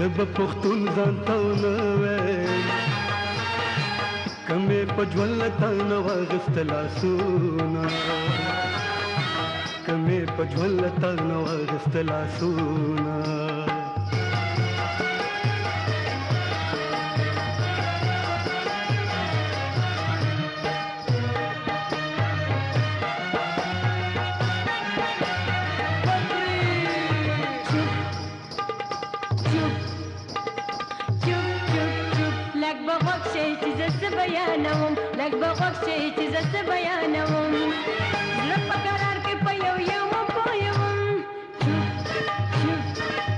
زب پختون ځان ته نه وې کمې په ژوند تا نه واغستل لاسونه کمې په ژوند تا نه واغستل لاسونه بیانوم لږ به غوږ شي چې زه څه بیانوم زړه په قرار کې په یو یو پوهوم چوپ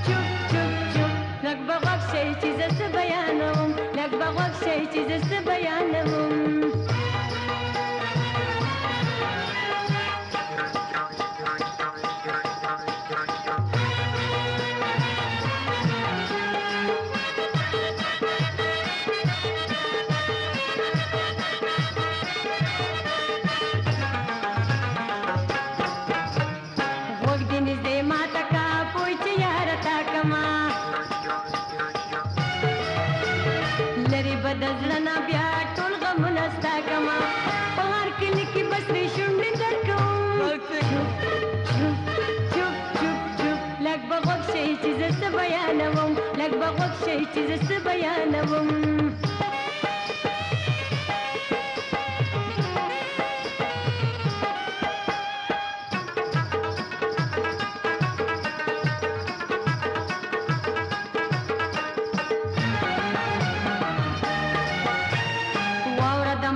چوپ چوپ چوپ لږ به غوږ شي چې زه څه بیانوم لږ به غوږ شي چې زه څه بیانوم دزلنا بیا ټول غمونه ستا کما په هر کلي کې بس ری شونډې درکوم چوپ چوپ چوپ چوپ لږ به غوږ شي چې زه څه بیانوم لږ به غوږ شي چې زه څه بیانوم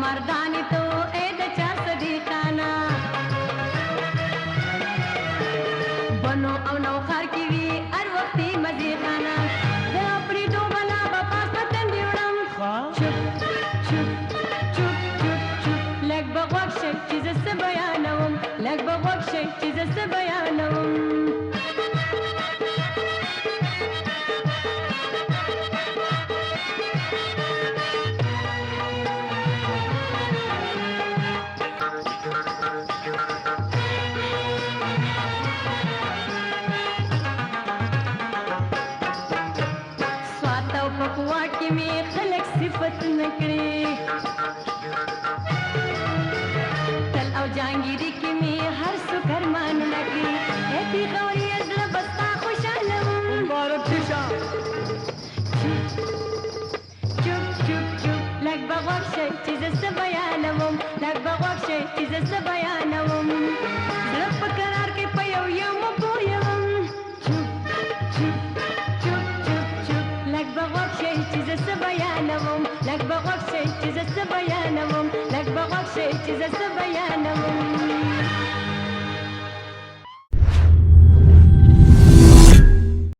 مردانی تو اے د چا صدیقانا بنو او نو خار کی وی ار وختي مزیخانا د اپری دو بلا با پتن دیوړم چوپ چوپ چوپ چوپ چوپ لګ بغوښ چې ز بیانوم لګ بغوښ چې ز بیانوم صفت نکړي تل او جانګيري کې می هر څو فرمان نکړي اې دې غوري ازله بستا خوشاله مبارک شي چوپ چوپ چوپ لګ بغوښ چې زه بیانوم لګ بغوښ چې زه بیانوم زړه په قرار کې په یو یو پوهوم چوپ چوپ چوپ چوپ چوپ لګ بغوښ چې زه بیانوم لږ به غوږ شي چې زه څه بیانوم لږ به غوږ شي چې زه څه بیانوم